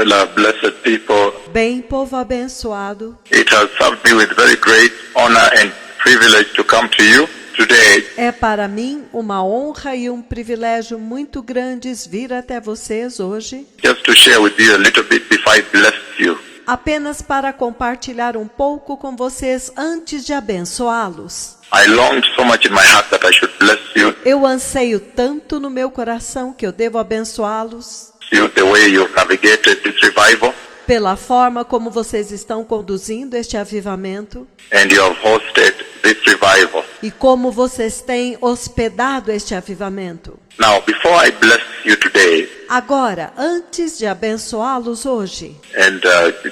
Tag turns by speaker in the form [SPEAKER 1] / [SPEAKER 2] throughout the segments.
[SPEAKER 1] well, blessed people.
[SPEAKER 2] Bem, povo abençoado,
[SPEAKER 1] It has served me with very great honor and privilege to come to you today
[SPEAKER 2] é para mim uma honra e um privilégio muito grandes vir até vocês hoje,
[SPEAKER 1] just to share with you a little bit before I bless you.
[SPEAKER 2] apenas para compartilhar um pouco com vocês antes de abençoá-los.
[SPEAKER 1] I longed so much in my heart that I should bless you,
[SPEAKER 2] Eu anseio tanto no meu coração que eu devo abençoá-los
[SPEAKER 1] the way you've navigated this revival,
[SPEAKER 2] pela forma como vocês estão conduzindo este avivamento
[SPEAKER 1] and you have hosted this revival.
[SPEAKER 2] e como vocês têm hospedado este avivamento.
[SPEAKER 1] Now, before I bless you today
[SPEAKER 2] Agora, antes de abençoá-los hoje
[SPEAKER 1] and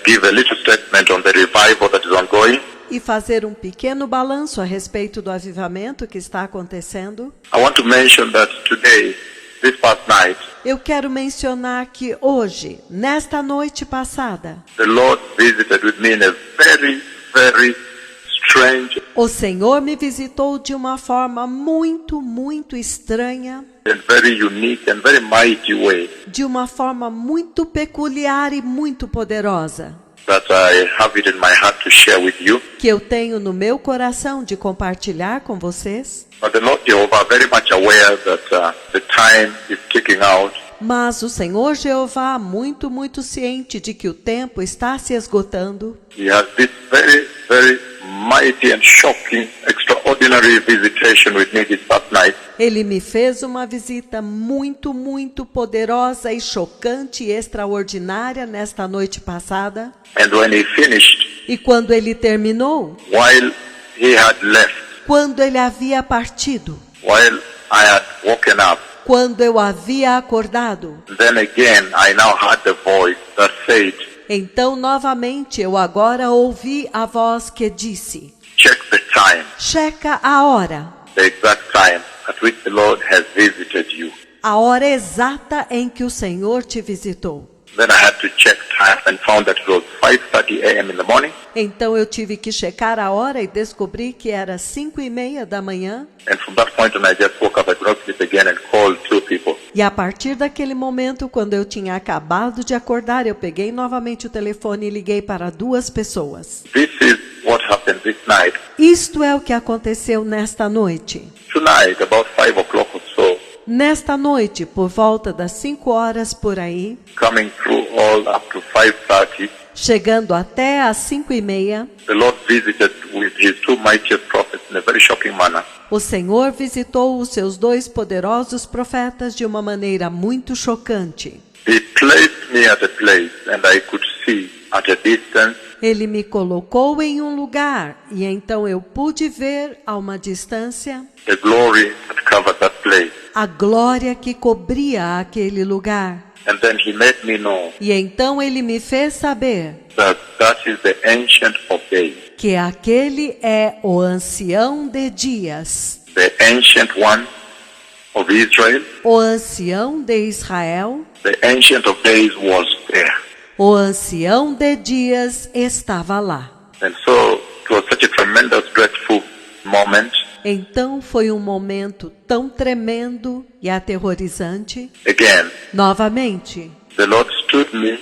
[SPEAKER 1] give a little statement on the revival that is ongoing,
[SPEAKER 2] e fazer um pequeno balanço a respeito do avivamento que está acontecendo,
[SPEAKER 1] I want to mention that today, this past night,
[SPEAKER 2] eu quero mencionar que hoje, nesta noite passada,
[SPEAKER 1] the Lord visited with me in a very, very strange
[SPEAKER 2] o Senhor me visitou de uma forma muito estranha,
[SPEAKER 1] and very unique and very mighty way
[SPEAKER 2] de uma forma muito peculiar e muito poderosa,
[SPEAKER 1] that I have it in my heart to share with you.
[SPEAKER 2] que eu tenho no meu coração de compartilhar com vocês.
[SPEAKER 1] But the Lord Jehovah very much aware that the time is ticking out,
[SPEAKER 2] Mas o Senhor Jeová, muito ciente de que o tempo está se esgotando,
[SPEAKER 1] He has this very, very mighty and shocking, extraordinary visitation with me this past night.
[SPEAKER 2] Ele me fez uma visita muito poderosa e chocante e extraordinária nesta noite passada.
[SPEAKER 1] And when He finished,
[SPEAKER 2] E quando ele terminou,
[SPEAKER 1] while He had left,
[SPEAKER 2] quando ele havia partido,
[SPEAKER 1] while I had woken up,
[SPEAKER 2] quando eu havia acordado,
[SPEAKER 1] then again I now heard the voice that said,
[SPEAKER 2] então novamente eu agora ouvi a voz que disse:
[SPEAKER 1] check the time,
[SPEAKER 2] checa a hora
[SPEAKER 1] exact time at which the Lord has visited you.
[SPEAKER 2] a hora exata em que o Senhor te visitou.
[SPEAKER 1] Then I had to check time and found that it was 5:30 a.m. in the morning.
[SPEAKER 2] Então eu tive que checar a hora e descobri que era 5:30 da manhã.
[SPEAKER 1] And from that point on, I just woke up, I could not sleep again and called two people.
[SPEAKER 2] E a partir daquele momento, quando eu tinha acabado de acordar, eu peguei novamente o telefone e liguei para duas pessoas.
[SPEAKER 1] This is what happened this night.
[SPEAKER 2] Isto é o que aconteceu nesta noite.
[SPEAKER 1] Tonight, about 5 o'clock or so,
[SPEAKER 2] Nesta noite, por volta das 5 horas por aí,
[SPEAKER 1] coming through all up to 5:30,
[SPEAKER 2] chegando até às 5:30,
[SPEAKER 1] the Lord visited with His two mightiest prophets in a very shocking manner.
[SPEAKER 2] o Senhor visitou os seus dois poderosos profetas de uma maneira muito chocante.
[SPEAKER 1] He placed me at a place and I could see at a distance
[SPEAKER 2] Ele me colocou em um lugar e então eu pude ver a uma distância
[SPEAKER 1] the glory that covered that place.
[SPEAKER 2] a glória que cobria aquele lugar.
[SPEAKER 1] And then He made me know
[SPEAKER 2] E então ele me fez saber
[SPEAKER 1] that is the Ancient of Days,
[SPEAKER 2] que aquele é o ancião de dias,
[SPEAKER 1] the Ancient One of Israel.
[SPEAKER 2] o ancião de Israel.
[SPEAKER 1] The Ancient of Days was there.
[SPEAKER 2] O ancião de dias estava lá.
[SPEAKER 1] And so it was such a tremendous, dreadful moment.
[SPEAKER 2] Então foi um momento tão tremendo e aterrorizante.
[SPEAKER 1] Again,
[SPEAKER 2] Novamente,
[SPEAKER 1] the Lord stood me,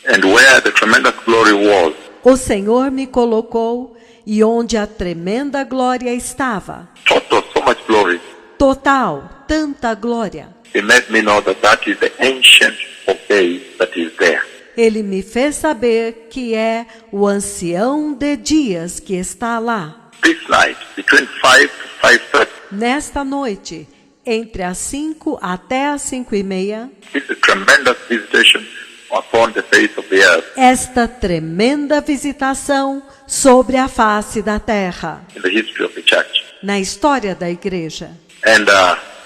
[SPEAKER 1] and where the tremendous glory was,
[SPEAKER 2] o Senhor me colocou e onde a tremenda glória estava,
[SPEAKER 1] total, so much glory,
[SPEAKER 2] total, tanta glória,
[SPEAKER 1] He made me know that that is the Ancient of Days that is there.
[SPEAKER 2] ele me fez saber que é o ancião de dias que está lá.
[SPEAKER 1] This night, between 5 to 5:30,
[SPEAKER 2] Nesta noite, entre as 5 até as 5:30,
[SPEAKER 1] this is a tremendous visitation upon the face of the earth
[SPEAKER 2] esta tremenda visitação sobre a face da terra,
[SPEAKER 1] in the history of the church.
[SPEAKER 2] na história da igreja.
[SPEAKER 1] And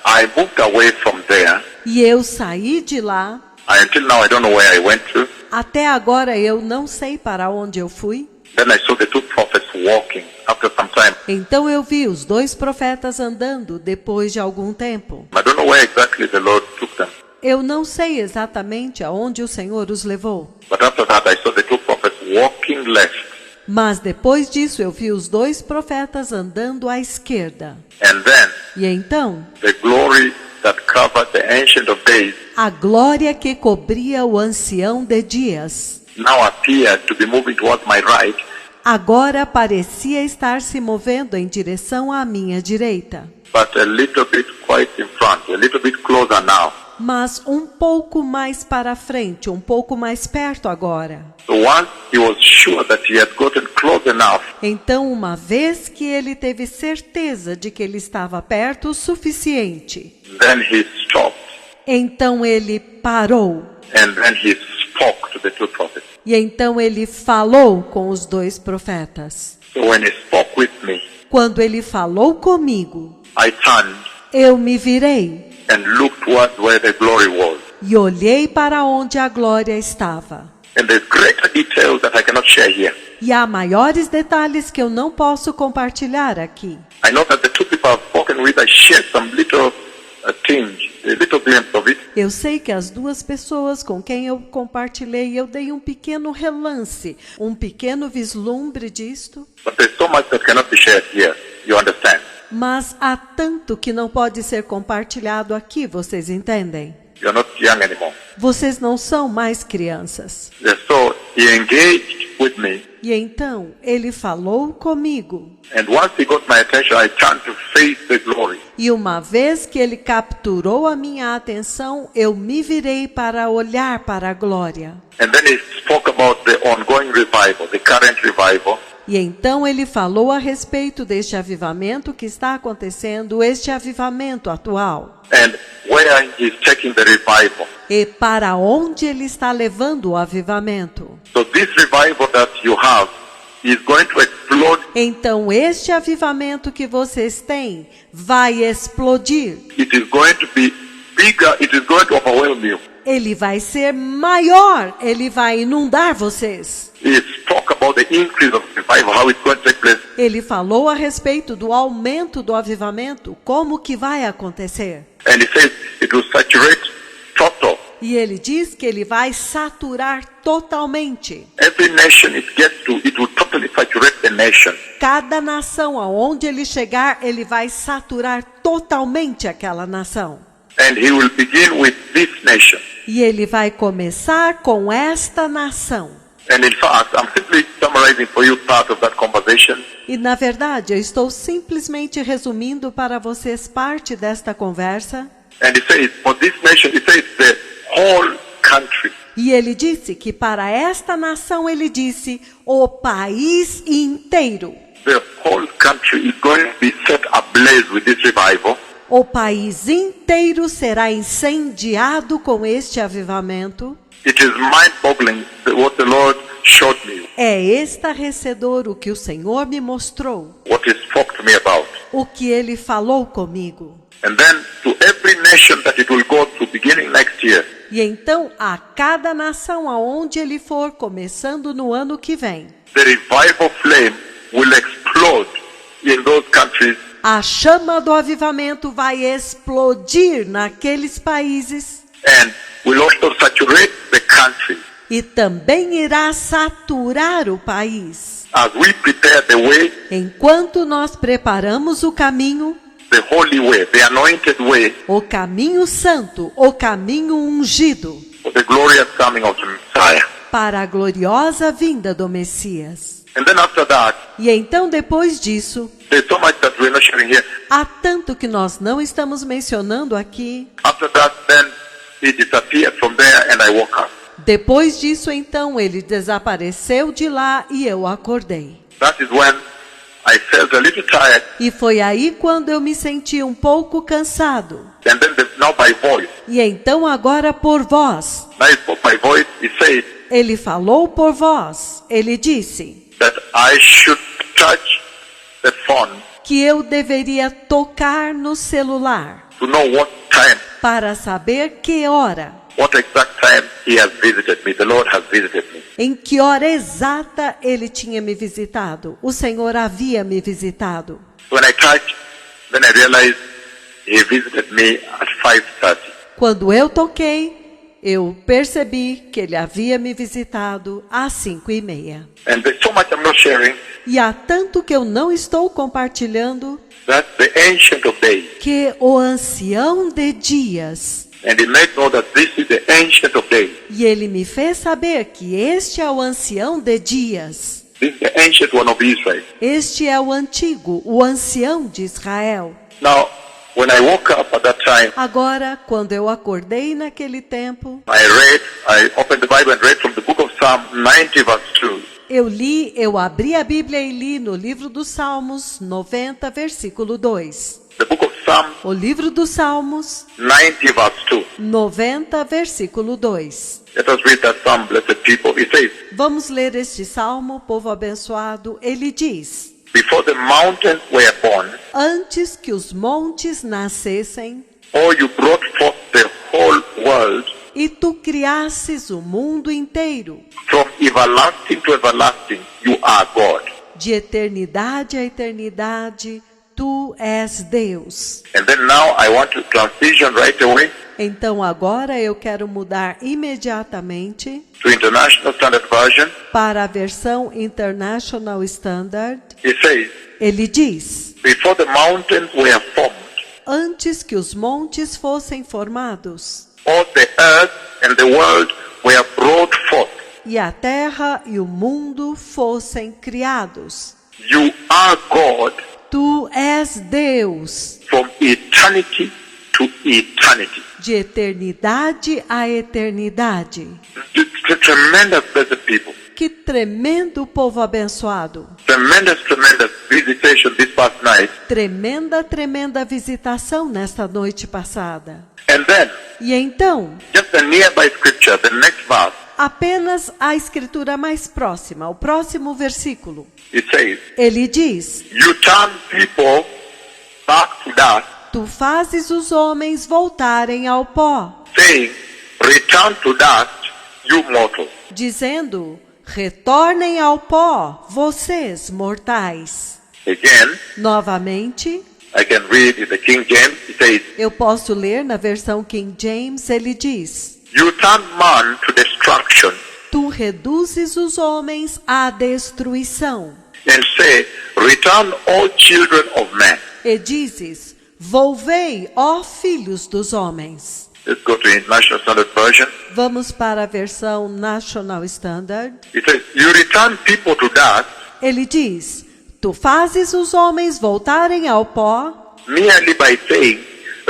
[SPEAKER 1] I moved away from there.
[SPEAKER 2] E eu saí de lá.
[SPEAKER 1] Until now, I don't know where I went to.
[SPEAKER 2] Até agora eu não sei para onde eu fui.
[SPEAKER 1] Then I saw the two prophets walking after some time.
[SPEAKER 2] Então eu vi os dois profetas andando depois de algum tempo.
[SPEAKER 1] I don't know where exactly the Lord took them.
[SPEAKER 2] Eu não sei exatamente aonde o Senhor os levou.
[SPEAKER 1] But after that, I saw the two prophets walking left.
[SPEAKER 2] Mas depois disso eu vi os dois profetas andando à esquerda.
[SPEAKER 1] And then
[SPEAKER 2] E então
[SPEAKER 1] the glory that covered the Ancient of Days
[SPEAKER 2] A glória que cobria o ancião de dias
[SPEAKER 1] now appeared to be moving towards my right,
[SPEAKER 2] agora parecia estar se movendo em direção à minha direita,
[SPEAKER 1] but a little bit quite in front, a little bit closer now.
[SPEAKER 2] mas um pouco mais para frente, um pouco mais perto agora.
[SPEAKER 1] So once he was sure that he had gotten close enough,
[SPEAKER 2] Então, uma vez que ele teve certeza de que ele estava perto o suficiente,
[SPEAKER 1] then he stopped
[SPEAKER 2] então ele parou.
[SPEAKER 1] and then he spoke to the two prophets.
[SPEAKER 2] E então ele falou com os dois profetas.
[SPEAKER 1] So when he spoke with me,
[SPEAKER 2] Quando ele falou comigo,
[SPEAKER 1] I turned
[SPEAKER 2] eu me virei
[SPEAKER 1] and looked towards where the glory was.
[SPEAKER 2] e olhei para onde a glória estava.
[SPEAKER 1] And there's greater details that I cannot share here.
[SPEAKER 2] E há maiores detalhes que eu não posso compartilhar aqui.
[SPEAKER 1] I know that the two people I've spoken with, I shared some little tinge, a little glimpse of it.
[SPEAKER 2] Eu sei que as duas pessoas com quem eu compartilhei, eu dei um pequeno relance, um pequeno vislumbre disto,
[SPEAKER 1] But there's so much that cannot be shared here. You understand?
[SPEAKER 2] mas há tanto que não pode ser compartilhado aqui, vocês entendem?
[SPEAKER 1] You're not young anymore.
[SPEAKER 2] Vocês não são mais crianças.
[SPEAKER 1] Yeah, so he engaged with me,
[SPEAKER 2] E então ele falou comigo.
[SPEAKER 1] and once he got my attention, I turned to face the glory.
[SPEAKER 2] E uma vez que ele capturou a minha atenção, eu me virei para olhar para a glória.
[SPEAKER 1] And then he spoke about the ongoing revival, the current revival.
[SPEAKER 2] E então ele falou a respeito deste avivamento que está acontecendo, este avivamento atual.
[SPEAKER 1] And where he's taking the revival.
[SPEAKER 2] E para onde ele está levando o avivamento.
[SPEAKER 1] So this revival that you have is going to explode.
[SPEAKER 2] Então este avivamento que vocês têm vai explodir.
[SPEAKER 1] It is going to be bigger. It is going to overwhelm you.
[SPEAKER 2] Ele vai ser maior, ele vai inundar vocês.
[SPEAKER 1] He spoke about the increase of revival, how it's going to take place.
[SPEAKER 2] Ele falou a respeito do aumento do avivamento, como que vai acontecer.
[SPEAKER 1] And he says it will saturate total.
[SPEAKER 2] E ele diz que ele vai saturar totalmente.
[SPEAKER 1] Every nation it gets to, it will totally saturate the nation.
[SPEAKER 2] Cada nação aonde ele chegar, ele vai saturar totalmente aquela nação.
[SPEAKER 1] And he will begin with this nation.
[SPEAKER 2] E ele vai começar com esta nação.
[SPEAKER 1] And in fact, I'm simply summarizing for you part of that conversation.
[SPEAKER 2] E na verdade, eu estou simplesmente resumindo para vocês parte desta conversa.
[SPEAKER 1] And he says, for this nation, he says the whole country.
[SPEAKER 2] E ele disse que para esta nação, ele disse, o país inteiro.
[SPEAKER 1] The whole country is going to be set ablaze with this revival.
[SPEAKER 2] O país inteiro será incendiado com este avivamento.
[SPEAKER 1] It is mind-boggling what the Lord showed me,
[SPEAKER 2] É estarrecedor o que o Senhor me mostrou,
[SPEAKER 1] what He spoke to me about.
[SPEAKER 2] o que Ele falou comigo.
[SPEAKER 1] And then to every nation that it will go to beginning next year,
[SPEAKER 2] E então, a cada nação aonde Ele for, começando no ano que vem,
[SPEAKER 1] the revival flame will explode in those countries.
[SPEAKER 2] a chama do avivamento vai explodir naqueles países
[SPEAKER 1] And will also saturate the country
[SPEAKER 2] e também irá saturar o país.
[SPEAKER 1] as we prepare the way,
[SPEAKER 2] Enquanto nós preparamos o caminho,
[SPEAKER 1] the holy way, the anointed way
[SPEAKER 2] o caminho santo, o caminho ungido,
[SPEAKER 1] for the glorious coming of the Messiah.
[SPEAKER 2] para a gloriosa vinda do Messias.
[SPEAKER 1] And then after that,
[SPEAKER 2] E então, depois disso,
[SPEAKER 1] there's so much that we're not sharing here.
[SPEAKER 2] há tanto que nós não estamos mencionando aqui.
[SPEAKER 1] After that, then he disappeared from there and I woke up.
[SPEAKER 2] Depois disso, então, ele desapareceu de lá e eu acordei.
[SPEAKER 1] That is when I felt a little tired.
[SPEAKER 2] E foi aí quando eu me senti um pouco cansado.
[SPEAKER 1] And then now by voice,
[SPEAKER 2] E então, agora por voz,
[SPEAKER 1] now he spoke by voice, he said
[SPEAKER 2] ele falou por voz. Ele disse
[SPEAKER 1] that I should touch the phone
[SPEAKER 2] que eu deveria tocar no celular
[SPEAKER 1] to know what time,
[SPEAKER 2] para saber que hora,
[SPEAKER 1] what exact time he has visited me. The Lord has visited me.
[SPEAKER 2] em que hora exata ele tinha me visitado. O Senhor havia me visitado.
[SPEAKER 1] When I touched, then I realized he visited me at 5:30.
[SPEAKER 2] Quando eu toquei, Eu percebi que ele havia me visitado às 5:30.
[SPEAKER 1] And there's so much I'm not sharing
[SPEAKER 2] E há tanto que eu não estou compartilhando
[SPEAKER 1] that the Ancient of Days,
[SPEAKER 2] que o ancião de dias,
[SPEAKER 1] and he made know that this is the Ancient of Days.
[SPEAKER 2] e ele me fez saber que este é o ancião de dias.
[SPEAKER 1] This is the Ancient One of Israel.
[SPEAKER 2] Este é o antigo, o ancião de Israel.
[SPEAKER 1] Now, when I woke up at that time,
[SPEAKER 2] Agora, quando eu acordei naquele tempo,
[SPEAKER 1] I opened the Bible and read from the book of Psalm 90 verse 2.
[SPEAKER 2] eu abri a Bíblia e li no livro dos Salmos 90, versículo 2.
[SPEAKER 1] The book of Psalm
[SPEAKER 2] O livro dos Salmos
[SPEAKER 1] 90 verse 2.
[SPEAKER 2] 90, versículo 2.
[SPEAKER 1] Let us read that Psalm, blessed people. It says,
[SPEAKER 2] Vamos ler este salmo, povo abençoado. Ele diz:
[SPEAKER 1] before the mountains were born,
[SPEAKER 2] Antes que os montes nascessem,
[SPEAKER 1] or you brought forth the whole world,
[SPEAKER 2] e tu criasses o mundo inteiro,
[SPEAKER 1] from everlasting to everlasting, you are God.
[SPEAKER 2] de eternidade a eternidade, tu és Deus.
[SPEAKER 1] And then now I want to transition right away
[SPEAKER 2] Então agora eu quero mudar imediatamente
[SPEAKER 1] to International Standard Version.
[SPEAKER 2] para a versão International Standard.
[SPEAKER 1] It says,
[SPEAKER 2] Ele diz:
[SPEAKER 1] before the mountains were formed,
[SPEAKER 2] Antes que os montes fossem formados,
[SPEAKER 1] all the earth and the world were brought forth,
[SPEAKER 2] e a terra e o mundo fossem criados,
[SPEAKER 1] you are God
[SPEAKER 2] tu és Deus,
[SPEAKER 1] from eternity to eternity.
[SPEAKER 2] de eternidade a eternidade.
[SPEAKER 1] Tremendous, blessed people.
[SPEAKER 2] Que tremendo povo abençoado.
[SPEAKER 1] Tremendous visitation this past night.
[SPEAKER 2] Tremenda visitação nesta noite passada.
[SPEAKER 1] And then,
[SPEAKER 2] E então,
[SPEAKER 1] just a nearby scripture, the next verse,
[SPEAKER 2] apenas a escritura mais próxima, o próximo versículo.
[SPEAKER 1] it says,
[SPEAKER 2] Ele diz:
[SPEAKER 1] you turn people back to dust,
[SPEAKER 2] Tu fazes os homens voltarem ao pó,
[SPEAKER 1] saying, return to dust, you mortals.
[SPEAKER 2] dizendo: Retornem ao pó, vocês mortais.
[SPEAKER 1] Again,
[SPEAKER 2] Novamente,
[SPEAKER 1] I can read in the King James, it says,
[SPEAKER 2] eu posso ler na versão King James, ele diz:
[SPEAKER 1] you turn man to destruction
[SPEAKER 2] Tu reduzes os homens à destruição,
[SPEAKER 1] and say, return all children of men.
[SPEAKER 2] e dizes: Volvei, ó filhos dos homens.
[SPEAKER 1] Let's go to International Standard Version.
[SPEAKER 2] Vamos para a versão National Standard.
[SPEAKER 1] It says, you return people to dust
[SPEAKER 2] Ele diz: Tu fazes os homens voltarem ao pó,
[SPEAKER 1] merely by saying,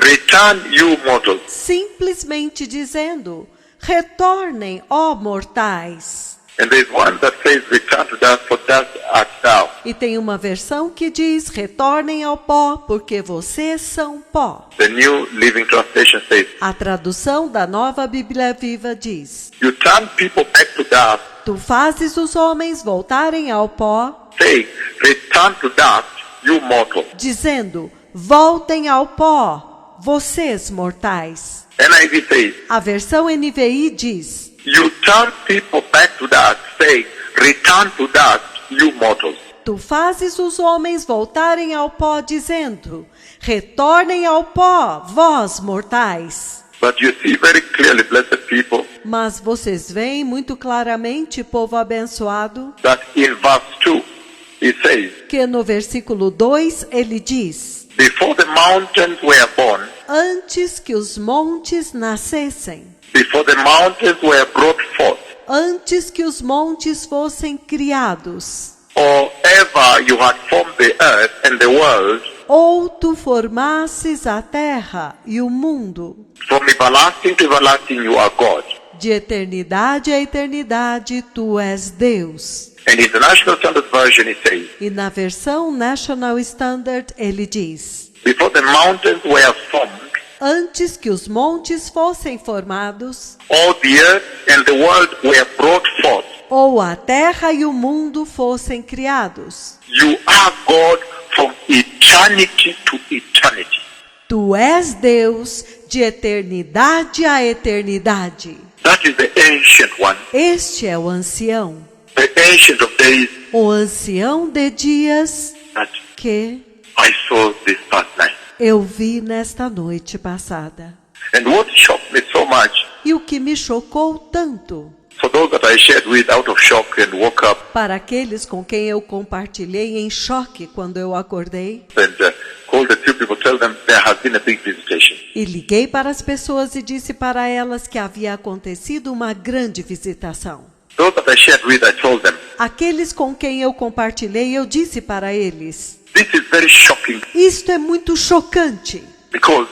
[SPEAKER 1] return you mortals.
[SPEAKER 2] simplesmente dizendo: Retornem, ó mortais.
[SPEAKER 1] And there's one that says, return to dust, for dust art thou.
[SPEAKER 2] E tem uma versão que diz: Retornem ao pó, porque vocês são pó.
[SPEAKER 1] The New Living Translation says,
[SPEAKER 2] A tradução da Nova Bíblia Viva diz:
[SPEAKER 1] you turn people back to dust,
[SPEAKER 2] Tu fazes os homens voltarem ao pó,
[SPEAKER 1] saying, return to dust, you mortals.
[SPEAKER 2] dizendo: Voltem ao pó, vocês mortais.
[SPEAKER 1] NIV says,
[SPEAKER 2] A versão NVI diz:
[SPEAKER 1] you turn people back to dust, saying, return to dust, you mortals.
[SPEAKER 2] Tu fazes os homens voltarem ao pó, dizendo: Retornem ao pó, vós mortais.
[SPEAKER 1] But you see very clearly, blessed people,
[SPEAKER 2] Mas vocês veem muito claramente, povo abençoado,
[SPEAKER 1] that in verse 2, it says,
[SPEAKER 2] que no versículo 2 ele diz:
[SPEAKER 1] before the mountains were born,
[SPEAKER 2] Antes que os montes nascessem,
[SPEAKER 1] before the mountains were brought forth,
[SPEAKER 2] antes que os montes fossem criados,
[SPEAKER 1] or ever you had formed the earth and the world,
[SPEAKER 2] ou tu formasses a terra e o mundo,
[SPEAKER 1] from everlasting to everlasting you are God.
[SPEAKER 2] de eternidade a eternidade tu és Deus.
[SPEAKER 1] And the International Standard Version it says,
[SPEAKER 2] E na versão National Standard ele diz:
[SPEAKER 1] before the mountains were formed,
[SPEAKER 2] Antes que os montes fossem formados,
[SPEAKER 1] all the earth and the world were brought forth,
[SPEAKER 2] ou a terra e o mundo fossem criados,
[SPEAKER 1] you are God from eternity to eternity.
[SPEAKER 2] tu és Deus de eternidade a eternidade.
[SPEAKER 1] That is the ancient one,
[SPEAKER 2] Este é o ancião,
[SPEAKER 1] the ancient of days
[SPEAKER 2] o ancião de dias
[SPEAKER 1] that
[SPEAKER 2] que
[SPEAKER 1] I saw this past night.
[SPEAKER 2] eu vi nesta noite passada.
[SPEAKER 1] And what shocked me so much
[SPEAKER 2] E o que me chocou tanto,
[SPEAKER 1] For those that I shared with out of shock and woke up
[SPEAKER 2] para aqueles com quem eu compartilhei em choque quando eu acordei,
[SPEAKER 1] and called a few people, tell them there has been a big visitation.
[SPEAKER 2] e liguei para as pessoas e disse para elas que havia acontecido uma grande visitação.
[SPEAKER 1] Those that I shared with, I told them,
[SPEAKER 2] Aqueles com quem eu compartilhei, eu disse para eles,
[SPEAKER 1] this is very shocking
[SPEAKER 2] isto é muito chocante,
[SPEAKER 1] because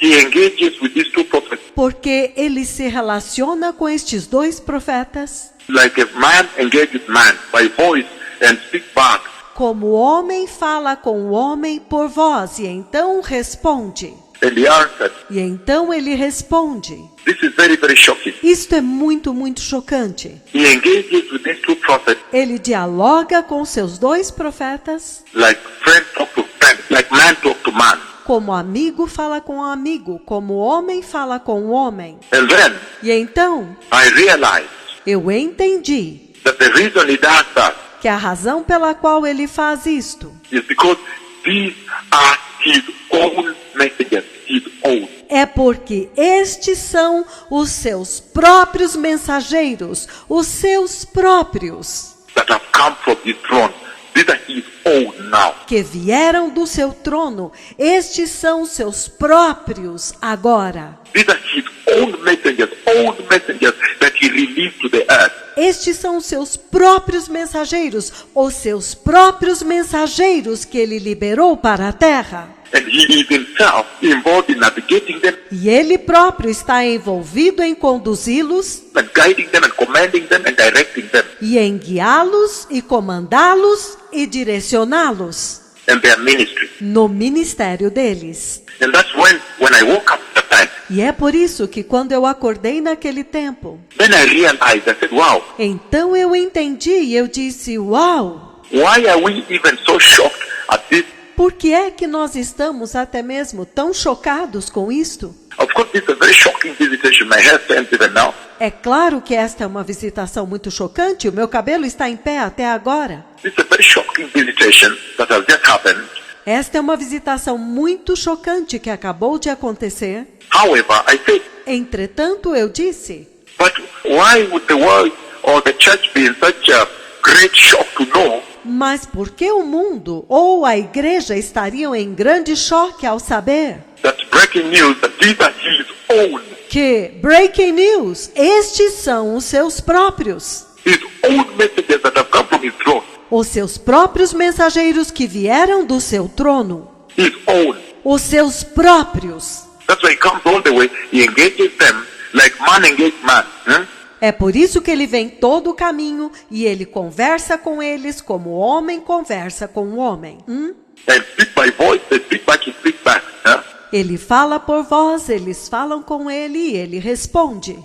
[SPEAKER 1] he engages with these two prophets
[SPEAKER 2] porque ele se relaciona com estes dois profetas
[SPEAKER 1] like a man engages man by voice and speak back.
[SPEAKER 2] como o homem fala com o homem por voz e então responde.
[SPEAKER 1] And he answered,
[SPEAKER 2] E então ele responde.
[SPEAKER 1] this is very, very shocking.
[SPEAKER 2] Isto é muito, muito chocante.
[SPEAKER 1] He engages with these two prophets
[SPEAKER 2] Ele dialoga com seus dois profetas
[SPEAKER 1] like friend talk to friend, like man talk to man.
[SPEAKER 2] como amigo fala com amigo, como homem fala com homem.
[SPEAKER 1] And then
[SPEAKER 2] E então
[SPEAKER 1] I realized
[SPEAKER 2] eu entendi
[SPEAKER 1] that the reason he does that
[SPEAKER 2] que a razão pela qual ele faz isto
[SPEAKER 1] is because these are his own messengers, his own.
[SPEAKER 2] é porque estes são os seus próprios mensageiros, os seus próprios,
[SPEAKER 1] That have come from his throne. These are his own now.
[SPEAKER 2] que vieram do seu trono. Estes são os seus próprios agora.
[SPEAKER 1] These are his own messengers that he released to the earth.
[SPEAKER 2] Estes são os seus próprios mensageiros, os seus próprios mensageiros que ele liberou para a terra.
[SPEAKER 1] And he is himself involved in navigating them
[SPEAKER 2] E ele próprio está envolvido em conduzi-los
[SPEAKER 1] and guiding them and commanding them and directing them
[SPEAKER 2] e em guiá-los e comandá-los e direcioná-los
[SPEAKER 1] and their ministry.
[SPEAKER 2] no ministério deles.
[SPEAKER 1] And that's when I woke up that time,
[SPEAKER 2] E é por isso que quando eu acordei naquele tempo,
[SPEAKER 1] then I realized, I said, wow,
[SPEAKER 2] então eu entendi e eu disse, uau,
[SPEAKER 1] why are we even so shocked at this?
[SPEAKER 2] por que é que nós estamos até mesmo tão chocados com isto?
[SPEAKER 1] Of course, this is a very shocking visitation. My hair stands even now.
[SPEAKER 2] É claro que esta é uma visitação muito chocante, o meu cabelo está em pé até agora.
[SPEAKER 1] This is a very shocking visitation that has just happened.
[SPEAKER 2] Esta é uma visitação muito chocante que acabou de acontecer.
[SPEAKER 1] However, I said,
[SPEAKER 2] Entretanto, eu disse,
[SPEAKER 1] but why would the world or the church be in such a great shock to know
[SPEAKER 2] mas por que o mundo ou a igreja estariam em grande choque ao saber
[SPEAKER 1] that breaking news that these are his own,
[SPEAKER 2] que, breaking news, estes são os seus próprios,
[SPEAKER 1] his own messages that have come from his throne,
[SPEAKER 2] os seus próprios mensageiros que vieram do seu trono,
[SPEAKER 1] his own.
[SPEAKER 2] os seus próprios.
[SPEAKER 1] That's why he comes all the way. He engages them like man engages man.
[SPEAKER 2] É por isso que ele vem todo o caminho e ele conversa com eles como o homem conversa com o homem.
[SPEAKER 1] And speak by voice, they speak back, he speaks back.
[SPEAKER 2] Ele fala por voz, eles falam com ele e ele responde.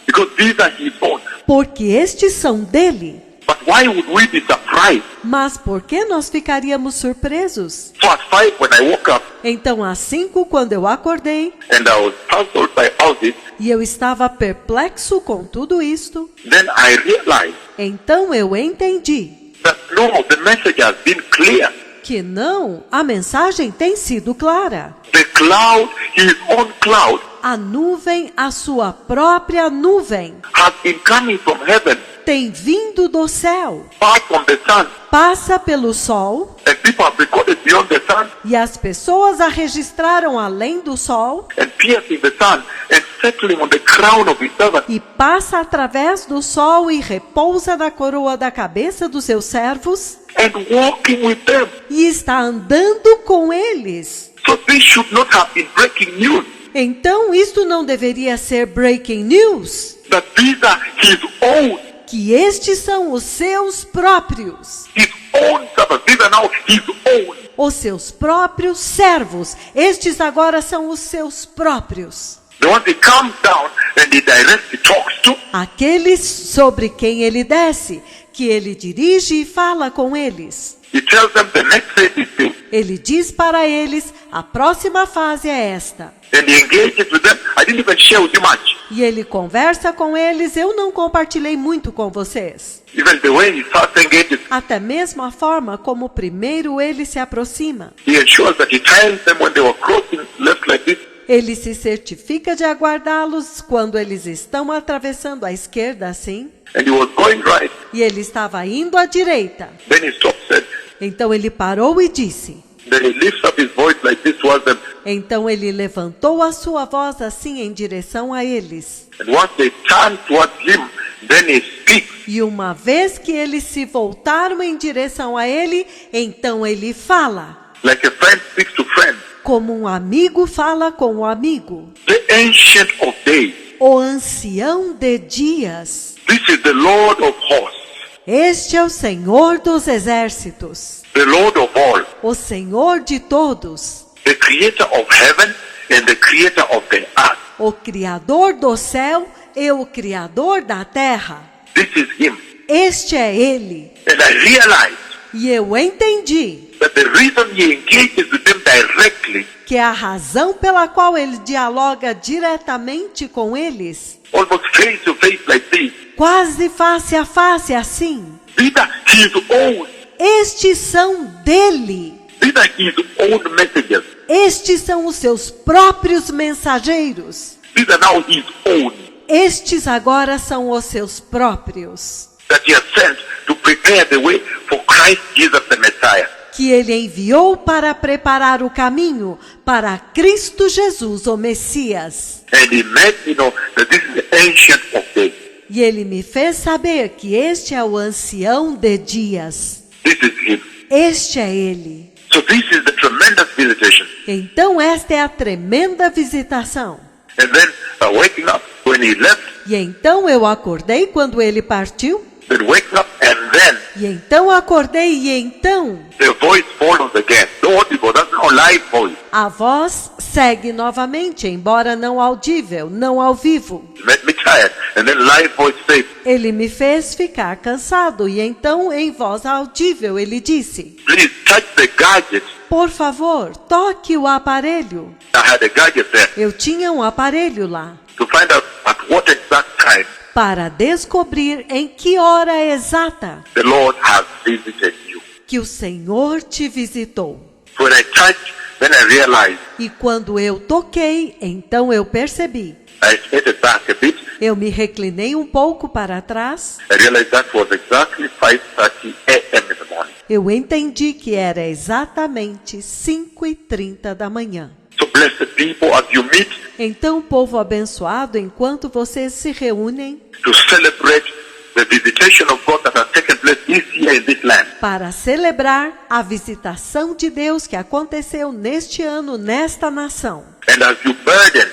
[SPEAKER 1] Because these are his own.
[SPEAKER 2] Porque estes são dele.
[SPEAKER 1] But why would we be surprised?
[SPEAKER 2] Mas por que nós ficaríamos surpresos?
[SPEAKER 1] So at 5 when I woke up
[SPEAKER 2] Então, às 5, quando eu acordei,
[SPEAKER 1] and I was puzzled by all this,
[SPEAKER 2] e eu estava perplexo com tudo isto,
[SPEAKER 1] then I realized
[SPEAKER 2] então eu entendi
[SPEAKER 1] that no, the message has been clear.
[SPEAKER 2] que não, a mensagem tem sido clara.
[SPEAKER 1] The cloud, his own cloud,
[SPEAKER 2] A nuvem, a sua própria nuvem,
[SPEAKER 1] has been coming from heaven,
[SPEAKER 2] tem vindo do céu,
[SPEAKER 1] far from the sun.
[SPEAKER 2] passa pelo sol,
[SPEAKER 1] And people have recorded beyond the sun
[SPEAKER 2] e as pessoas a registraram além do sol,
[SPEAKER 1] and piercing the sun and settling on the crown of his servant.
[SPEAKER 2] e passa através do sol e repousa na coroa da cabeça dos seus servos,
[SPEAKER 1] And walking with them.
[SPEAKER 2] e está andando com eles.
[SPEAKER 1] So this should not have been breaking news.
[SPEAKER 2] Então, isto não deveria ser breaking news,
[SPEAKER 1] That these are his own,
[SPEAKER 2] que estes são os seus próprios,
[SPEAKER 1] servants. These are now his own.
[SPEAKER 2] os seus próprios servos. Estes agora são os seus próprios.
[SPEAKER 1] The ones he comes down and he directly talks to.
[SPEAKER 2] Aqueles sobre quem ele desce, que ele dirige e fala com eles.
[SPEAKER 1] He tells them the next phase is this.
[SPEAKER 2] Ele diz para eles, a próxima fase é esta.
[SPEAKER 1] And he engages with them. I didn't even share with you much.
[SPEAKER 2] E ele conversa com eles, eu não compartilhei muito com vocês.
[SPEAKER 1] Even the way he starts engaging,
[SPEAKER 2] Até mesmo a forma como primeiro ele se aproxima.
[SPEAKER 1] he ensures that he tells them when they were crossing left like this,
[SPEAKER 2] Ele se certifica de aguardá-los quando eles estão atravessando a esquerda assim.
[SPEAKER 1] and he was going right.
[SPEAKER 2] E ele estava indo à direita.
[SPEAKER 1] Then he stopped, said,
[SPEAKER 2] Então ele parou e disse.
[SPEAKER 1] then he lifts up his voice like this towards them.
[SPEAKER 2] Então ele levantou a sua voz assim em direção a eles.
[SPEAKER 1] And once they turned towards him, then he speaks.
[SPEAKER 2] E uma vez que eles se voltaram em direção a ele, então ele fala.
[SPEAKER 1] Like a friend speaks to friend.
[SPEAKER 2] Como um amigo fala com um amigo.
[SPEAKER 1] The Ancient of Days.
[SPEAKER 2] O ancião de dias.
[SPEAKER 1] This is the Lord of hosts,
[SPEAKER 2] Este é o Senhor dos exércitos.
[SPEAKER 1] the Lord of all,
[SPEAKER 2] O Senhor de todos.
[SPEAKER 1] the Creator of heaven and the Creator of the earth.
[SPEAKER 2] O Criador do céu e o Criador da terra.
[SPEAKER 1] This is Him.
[SPEAKER 2] Este é Ele.
[SPEAKER 1] And I realized
[SPEAKER 2] E eu entendi
[SPEAKER 1] that the reason He engages with them directly,
[SPEAKER 2] que a razão pela qual Ele dialoga diretamente com eles,
[SPEAKER 1] almost face to face like this,
[SPEAKER 2] quase face a face assim,
[SPEAKER 1] these are His own.
[SPEAKER 2] estes são dele.
[SPEAKER 1] These are His own messengers.
[SPEAKER 2] Estes são os seus próprios mensageiros.
[SPEAKER 1] These are now His own
[SPEAKER 2] Estes agora são os seus próprios,
[SPEAKER 1] that He has sent to prepare the way for Christ Jesus the Messiah.
[SPEAKER 2] que Ele enviou para preparar o caminho para Cristo Jesus, o Messias.
[SPEAKER 1] And He made me know that this is the Ancient of Days.
[SPEAKER 2] E Ele me fez saber que este é o ancião de dias.
[SPEAKER 1] This is Him.
[SPEAKER 2] Este é Ele.
[SPEAKER 1] So this is the tremendous visitation.
[SPEAKER 2] Então esta é a tremenda visitação.
[SPEAKER 1] And then waking up when He left,
[SPEAKER 2] E então eu acordei quando Ele partiu.
[SPEAKER 1] then waking up and then
[SPEAKER 2] E então acordei e então
[SPEAKER 1] the voice follows again. The audible, that's not live voice.
[SPEAKER 2] a voz segue novamente, embora não audível, não ao vivo.
[SPEAKER 1] It made me tired. And then live voice says,
[SPEAKER 2] Ele me fez ficar cansado e então em voz audível ele disse:
[SPEAKER 1] please touch the gadget.
[SPEAKER 2] por favor, toque o aparelho.
[SPEAKER 1] I had a gadget there
[SPEAKER 2] Eu tinha um aparelho lá
[SPEAKER 1] to find out at what exact time
[SPEAKER 2] para descobrir em que hora exata
[SPEAKER 1] the Lord has visited you.
[SPEAKER 2] que o Senhor te visitou.
[SPEAKER 1] So when I touched, then I realized,
[SPEAKER 2] E quando eu toquei, então eu percebi.
[SPEAKER 1] I skated back a bit.
[SPEAKER 2] Eu me reclinei um pouco para trás.
[SPEAKER 1] I realized that was exactly 5:30 a.m. in the morning.
[SPEAKER 2] Eu entendi que era exatamente 5h30 da manhã.
[SPEAKER 1] So blessed people, as you meet
[SPEAKER 2] Então, povo abençoado, enquanto vocês se reúnem
[SPEAKER 1] to celebrate the visitation of God that has taken place this year in this land,
[SPEAKER 2] para celebrar a visitação de Deus que aconteceu neste ano, nesta nação.
[SPEAKER 1] and as you burden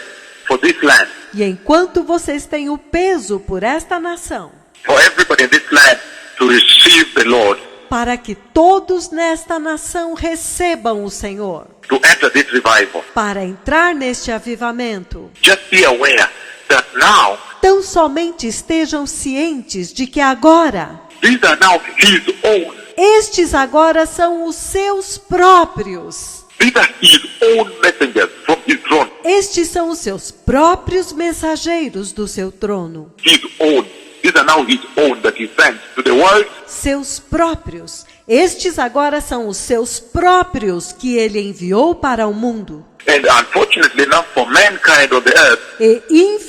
[SPEAKER 1] for this land,
[SPEAKER 2] E enquanto vocês têm o peso por esta nação,
[SPEAKER 1] for everybody in this land to receive the Lord,
[SPEAKER 2] para que todos nesta nação recebam o Senhor,
[SPEAKER 1] to enter this revival,
[SPEAKER 2] para entrar neste avivamento,
[SPEAKER 1] just be aware that now
[SPEAKER 2] tão somente estejam cientes de que agora,
[SPEAKER 1] these are now His own.
[SPEAKER 2] estes agora são os seus próprios.
[SPEAKER 1] These are His own messengers from His throne.
[SPEAKER 2] Estes são os seus próprios mensageiros do seu trono.
[SPEAKER 1] His own. These are now His own that He sent to the world.
[SPEAKER 2] Seus próprios. Estes agora são os seus próprios que ele enviou para o mundo.
[SPEAKER 1] And unfortunately enough for mankind on the earth,
[SPEAKER 2] E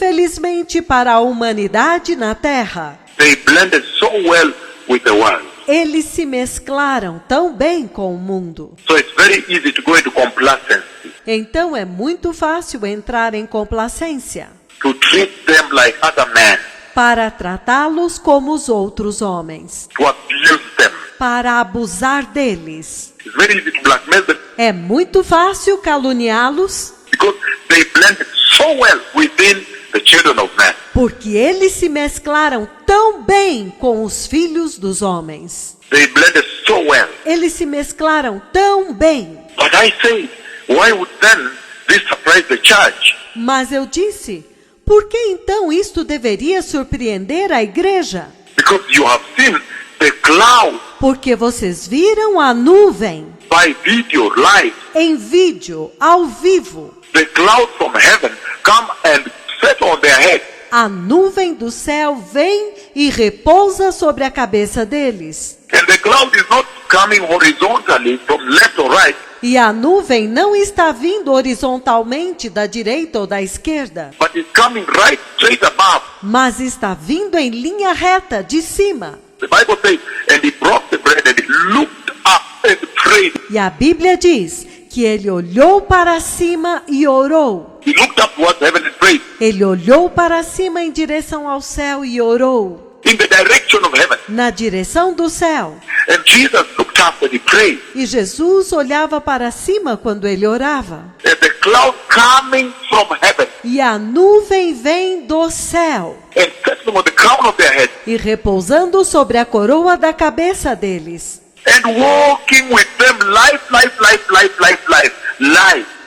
[SPEAKER 2] infelizmente para a humanidade na terra,
[SPEAKER 1] they blended so well with the world.
[SPEAKER 2] eles se mesclaram tão bem com o mundo.
[SPEAKER 1] So it's very easy to go into complacency,
[SPEAKER 2] Então é muito fácil entrar em complacência,
[SPEAKER 1] to treat them like other men,
[SPEAKER 2] para tratá-los como os outros homens,
[SPEAKER 1] to abuse them.
[SPEAKER 2] para abusar deles.
[SPEAKER 1] It's very easy to blackmail them
[SPEAKER 2] É muito fácil caluniá-los,
[SPEAKER 1] because they blended so well within the children of man.
[SPEAKER 2] porque eles se mesclaram tão bem com os filhos dos homens.
[SPEAKER 1] They blended so well.
[SPEAKER 2] Eles se mesclaram tão bem.
[SPEAKER 1] But I say, why would then this surprise the church?
[SPEAKER 2] Mas eu disse, por que então isto deveria surpreender a igreja?
[SPEAKER 1] Because you have seen the cloud
[SPEAKER 2] Porque vocês viram a nuvem
[SPEAKER 1] by video live.
[SPEAKER 2] em vídeo, ao vivo.
[SPEAKER 1] The cloud from heaven come and set on their head.
[SPEAKER 2] A nuvem do céu vem e repousa sobre a cabeça deles.
[SPEAKER 1] And the cloud is not coming horizontally from left or right.
[SPEAKER 2] E a nuvem não está vindo horizontalmente da direita ou da esquerda,
[SPEAKER 1] but is coming right straight above.
[SPEAKER 2] mas está vindo em linha reta de cima.
[SPEAKER 1] The Bible says, and he broke the bread and he looked up and prayed.
[SPEAKER 2] E a Bíblia diz que ele olhou para cima e orou.
[SPEAKER 1] He looked up towards heaven and prayed.
[SPEAKER 2] Ele olhou para cima em direção ao céu e orou.
[SPEAKER 1] In the direction of heaven.
[SPEAKER 2] Na direção do céu.
[SPEAKER 1] And Jesus looked up and he prayed.
[SPEAKER 2] E Jesus olhava para cima quando ele orava.
[SPEAKER 1] And the cloud coming from heaven
[SPEAKER 2] E a nuvem vem do céu.
[SPEAKER 1] and settling on the crown of their head
[SPEAKER 2] E repousando sobre a coroa da cabeça deles.
[SPEAKER 1] and walking with them life.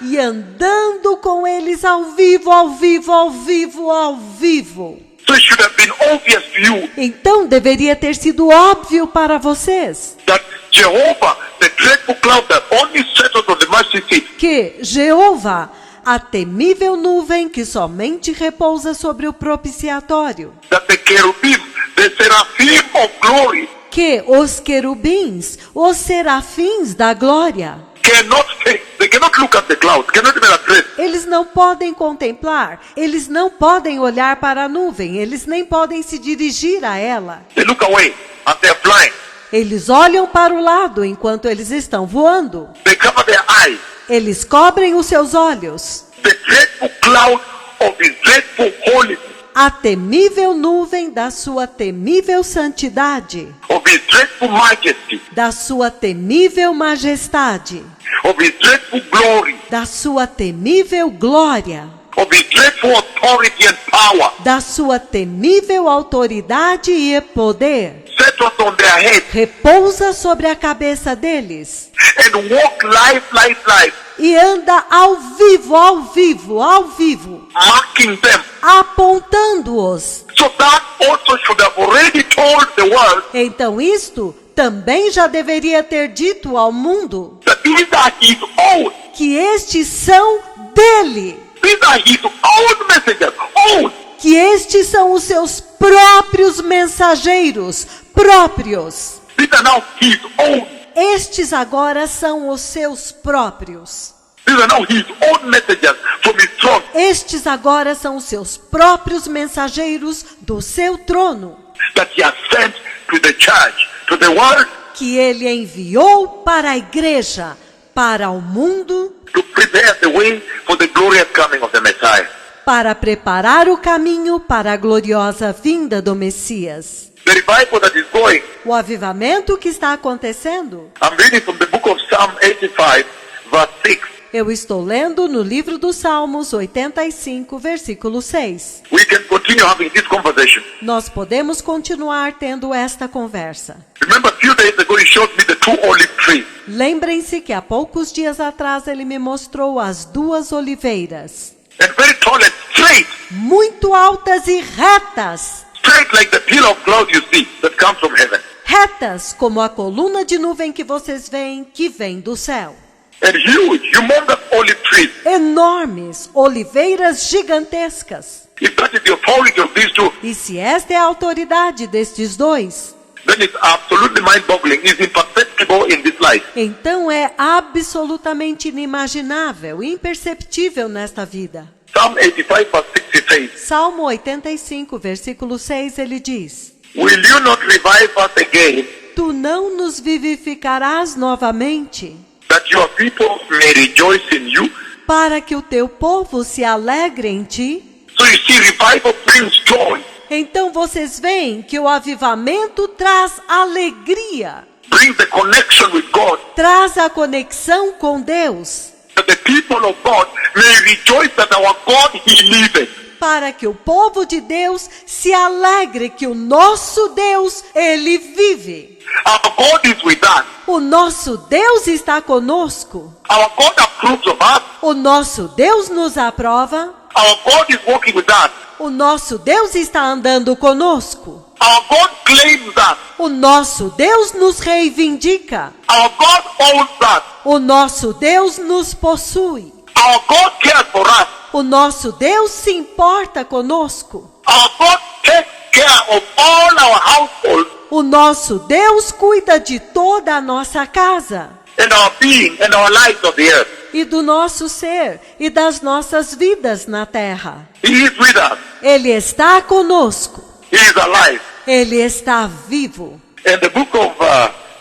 [SPEAKER 2] E andando com eles ao vivo, ao vivo, ao vivo, ao vivo.
[SPEAKER 1] So it should have been obvious to you
[SPEAKER 2] Então deveria ter sido óbvio para vocês
[SPEAKER 1] that Jehovah, the dreadful cloud that only settles on the mercy seat,
[SPEAKER 2] que Jeová, a temível nuvem que somente repousa sobre o propiciatório,
[SPEAKER 1] that the cherubim, the seraphim of glory,
[SPEAKER 2] que os querubins, os serafins da glória,
[SPEAKER 1] they cannot look at the cloud, cannot even address.
[SPEAKER 2] eles não podem contemplar, eles não podem olhar para a nuvem, eles nem podem se dirigir a ela.
[SPEAKER 1] They look away and they're flying.
[SPEAKER 2] Eles olham para o lado enquanto eles estão voando.
[SPEAKER 1] They cover their eyes.
[SPEAKER 2] Eles cobrem os seus olhos.
[SPEAKER 1] The dreadful cloud of his dreadful holiness,
[SPEAKER 2] A temível nuvem da sua temível santidade,
[SPEAKER 1] of his dreadful majesty,
[SPEAKER 2] da sua temível majestade,
[SPEAKER 1] of his dreadful glory,
[SPEAKER 2] da sua temível glória,
[SPEAKER 1] of his dreadful authority and power,
[SPEAKER 2] da sua temível autoridade e poder,
[SPEAKER 1] settles on their head
[SPEAKER 2] repousa sobre a cabeça deles
[SPEAKER 1] and walk life,
[SPEAKER 2] e anda ao vivo, ao vivo, ao vivo,
[SPEAKER 1] marking them.
[SPEAKER 2] apontando-os.
[SPEAKER 1] So that also should have already told the world
[SPEAKER 2] Então isto também já deveria ter dito ao mundo
[SPEAKER 1] that these are his own.
[SPEAKER 2] que estes são dele,
[SPEAKER 1] These are his own messengers, own.
[SPEAKER 2] que estes são os seus próprios mensageiros, próprios.
[SPEAKER 1] These are now his own.
[SPEAKER 2] Estes agora são os seus próprios.
[SPEAKER 1] These are now his own messengers from his throne
[SPEAKER 2] Estes agora são os seus próprios mensageiros do seu trono,
[SPEAKER 1] that he has sent to the church, to the world,
[SPEAKER 2] que ele enviou para a igreja, para o mundo,
[SPEAKER 1] to prepare the way for the glorious coming of the Messiah.
[SPEAKER 2] para preparar o caminho para a gloriosa vinda do Messias.
[SPEAKER 1] The revival that is going,
[SPEAKER 2] O avivamento que está acontecendo,
[SPEAKER 1] I'm reading from the book of Psalm 85, verse 6.
[SPEAKER 2] eu estou lendo no livro dos Salmos 85, versículo 6.
[SPEAKER 1] We can continue having this conversation.
[SPEAKER 2] Nós podemos continuar tendo esta conversa.
[SPEAKER 1] Remember, a few days ago he showed me the two olive trees.
[SPEAKER 2] Lembrem-se que há poucos dias atrás ele me mostrou as duas oliveiras,
[SPEAKER 1] And very tall and straight,
[SPEAKER 2] muito altas e retas,
[SPEAKER 1] straight like the pillar of cloud you see that comes from heaven.
[SPEAKER 2] retas como a coluna de nuvem que vocês veem que vem do céu.
[SPEAKER 1] And huge, humongous olive trees.
[SPEAKER 2] Enormes, oliveiras gigantescas.
[SPEAKER 1] If that is the authority of these two,
[SPEAKER 2] E se esta é a autoridade destes dois,
[SPEAKER 1] then it's absolutely mind-boggling. It's imperceptible in this life.
[SPEAKER 2] então é absolutamente inimaginável, imperceptível nesta vida.
[SPEAKER 1] Psalm 85 verse 6 says,
[SPEAKER 2] Salmo 85, versículo 6, ele diz:
[SPEAKER 1] will you not revive us again,
[SPEAKER 2] Tu não nos vivificarás novamente,
[SPEAKER 1] that your people may rejoice in you?
[SPEAKER 2] para que o teu povo se alegre em ti?
[SPEAKER 1] So you see, revival brings joy,
[SPEAKER 2] Então vocês veem que o avivamento traz alegria,
[SPEAKER 1] brings the connection with God,
[SPEAKER 2] traz a conexão com Deus,
[SPEAKER 1] that the people of God may rejoice that our God, He liveth.
[SPEAKER 2] para que o povo de Deus se alegre que o nosso Deus, ele vive.
[SPEAKER 1] Our God is with us.
[SPEAKER 2] O nosso Deus está conosco.
[SPEAKER 1] Our God approves of us.
[SPEAKER 2] O nosso Deus nos aprova.
[SPEAKER 1] Our God is walking with us.
[SPEAKER 2] O nosso Deus está andando conosco.
[SPEAKER 1] Our God claims us.
[SPEAKER 2] O nosso Deus nos reivindica.
[SPEAKER 1] Our God owns us.
[SPEAKER 2] O nosso Deus nos possui.
[SPEAKER 1] Our God cares for us.
[SPEAKER 2] O nosso Deus se importa conosco.
[SPEAKER 1] Our God takes care of all our household.
[SPEAKER 2] O nosso Deus cuida de toda a nossa casa.
[SPEAKER 1] and our being and our lives on the earth.
[SPEAKER 2] E do nosso ser e das nossas vidas na terra.
[SPEAKER 1] He is with us.
[SPEAKER 2] Ele está conosco.
[SPEAKER 1] He is alive.
[SPEAKER 2] Ele está vivo.
[SPEAKER 1] In the book of